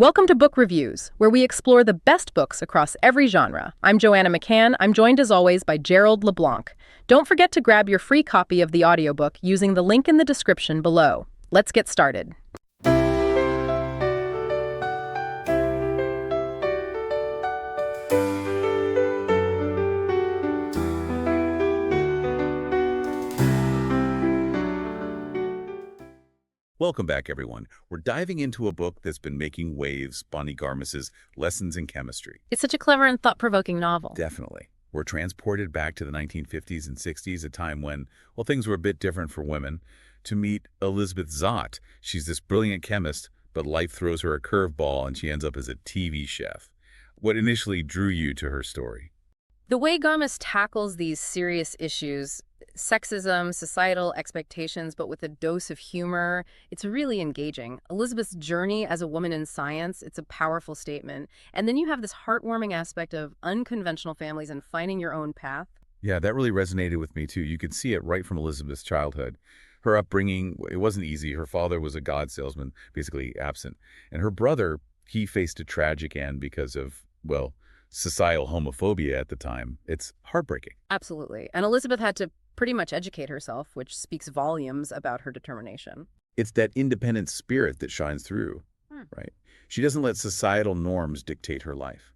Welcome to Book Reviews, where we explore the best books across every genre. I'm Joanna McCann. I'm joined as always by Gerald LeBlanc. Don't forget to grab your free copy of the audiobook using the link in the description below. Let's get started. Welcome back, everyone. We're diving into a book that's been making waves, Bonnie Garmus's Lessons in Chemistry. It's such a clever and thought-provoking novel. Definitely. We're transported back to the 1950s and 60s, a time when, well, things were a bit different for women, to meet Elizabeth Zott. She's this brilliant chemist, but life throws her a curveball and she ends up as a TV chef. What initially drew you to her story? The way Garmus tackles these serious issues, sexism, societal expectations, but with a dose of humor, it's really engaging. Elizabeth's journey as a woman in science, it's a powerful statement. And then you have this heartwarming aspect of unconventional families and finding your own path. Yeah, that really resonated with me, too. You could see it right from Elizabeth's childhood. Her upbringing, it wasn't easy. Her father was a god salesman, basically absent. And her brother, he faced a tragic end because of, well, societal homophobia at the time. It's heartbreaking. Absolutely. And Elizabeth had to pretty much educate herself, which speaks volumes about her determination. It's that independent spirit that shines through, right? She doesn't let societal norms dictate her life.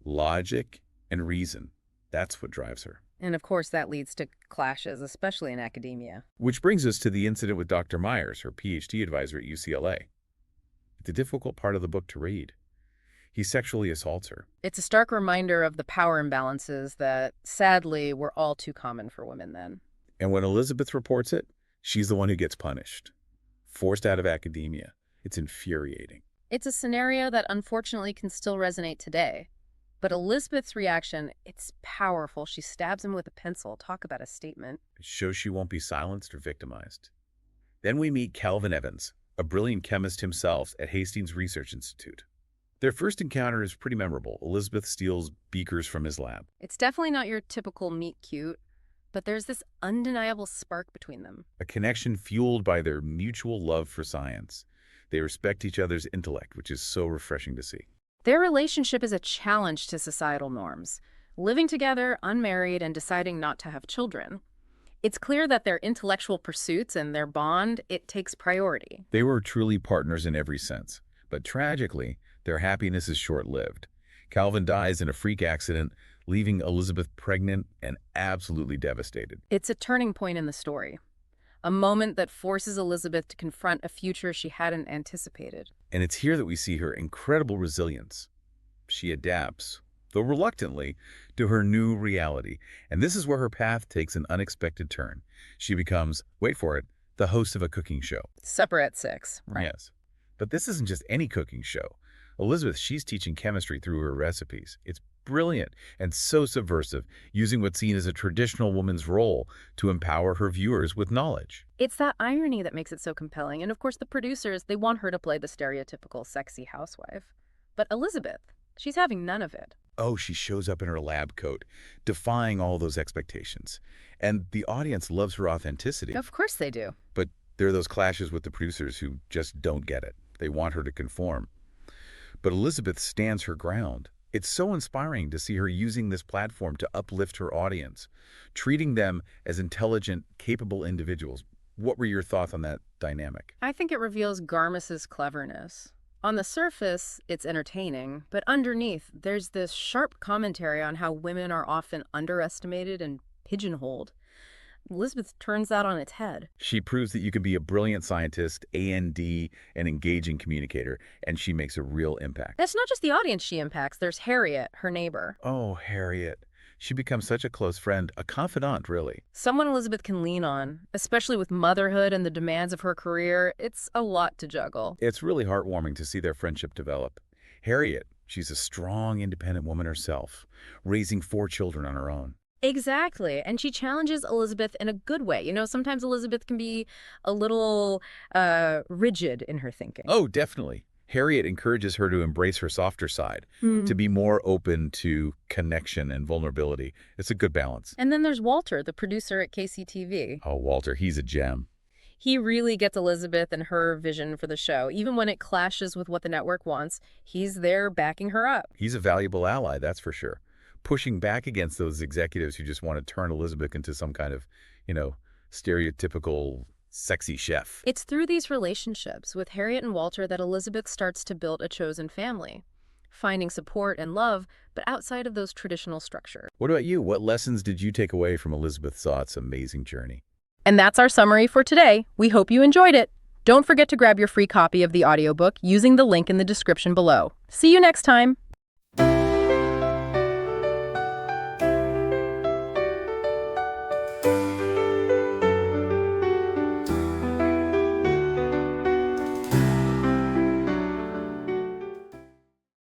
Logic and reason, that's what drives her. And of course, that leads to clashes, especially in academia. Which brings us to the incident with Dr. Myers, her PhD advisor at UCLA. It's a difficult part of the book to read. He sexually assaults her. It's a stark reminder of the power imbalances that, sadly, were all too common for women then. And when Elizabeth reports it, she's the one who gets punished. Forced out of academia. It's infuriating. It's a scenario that unfortunately can still resonate today. But Elizabeth's reaction, it's powerful. She stabs him with a pencil. Talk about a statement. It shows she won't be silenced or victimized. Then we meet Calvin Evans, a brilliant chemist himself at Hastings Research Institute. Their first encounter is pretty memorable. Elizabeth steals beakers from his lab. It's definitely not your typical meet cute, but there's this undeniable spark between them. A connection fueled by their mutual love for science. They respect each other's intellect, which is so refreshing to see. Their relationship is a challenge to societal norms, living together, unmarried, and deciding not to have children. It's clear that their intellectual pursuits and their bond, it takes priority. They were truly partners in every sense, but tragically, their happiness is short-lived. Calvin dies in a freak accident, leaving Elizabeth pregnant and absolutely devastated. It's a turning point in the story, a moment that forces Elizabeth to confront a future she hadn't anticipated. And it's here that we see her incredible resilience. She adapts, though reluctantly, to her new reality. And this is where her path takes an unexpected turn. She becomes, wait for it, the host of a cooking show. Supper at 6, right? Yes. But this isn't just any cooking show. Elizabeth, she's teaching chemistry through her recipes. It's brilliant and so subversive, using what's seen as a traditional woman's role to empower her viewers with knowledge. It's that irony that makes it so compelling. And of course, the producers, they want her to play the stereotypical sexy housewife. But Elizabeth, she's having none of it. Oh, she shows up in her lab coat, defying all those expectations. And the audience loves her authenticity. Of course they do. But there are those clashes with the producers who just don't get it. They want her to conform. But Elizabeth stands her ground. It's so inspiring to see her using this platform to uplift her audience, treating them as intelligent, capable individuals. What were your thoughts on that dynamic? I think it reveals Garmus's cleverness. On the surface, it's entertaining, but underneath, there's this sharp commentary on how women are often underestimated and pigeonholed. Elizabeth turns that on its head. She proves that you can be a brilliant scientist, A&D, an engaging communicator, and she makes a real impact. That's not just the audience she impacts. There's Harriet, her neighbor. Oh, Harriet. She becomes such a close friend, a confidant, really. Someone Elizabeth can lean on, especially with motherhood and the demands of her career. It's a lot to juggle. It's really heartwarming to see their friendship develop. Harriet, she's a strong, independent woman herself, raising 4 children on her own. Exactly. And she challenges Elizabeth in a good way. You know, sometimes Elizabeth can be a little rigid in her thinking. Oh, definitely. Harriet encourages her to embrace her softer side, to be more open to connection and vulnerability. It's a good balance. And then there's Walter, the producer at KCTV. Oh, Walter, he's a gem. He really gets Elizabeth and her vision for the show. Even when it clashes with what the network wants, he's there backing her up. He's a valuable ally, that's for sure. Pushing back against those executives who just want to turn Elizabeth into some kind of, you know, stereotypical sexy chef. It's through these relationships with Harriet and Walter that Elizabeth starts to build a chosen family, finding support and love, but outside of those traditional structures. What about you? What lessons did you take away from Elizabeth Zott's amazing journey? And that's our summary for today. We hope you enjoyed it. Don't forget to grab your free copy of the audiobook using the link in the description below. See you next time.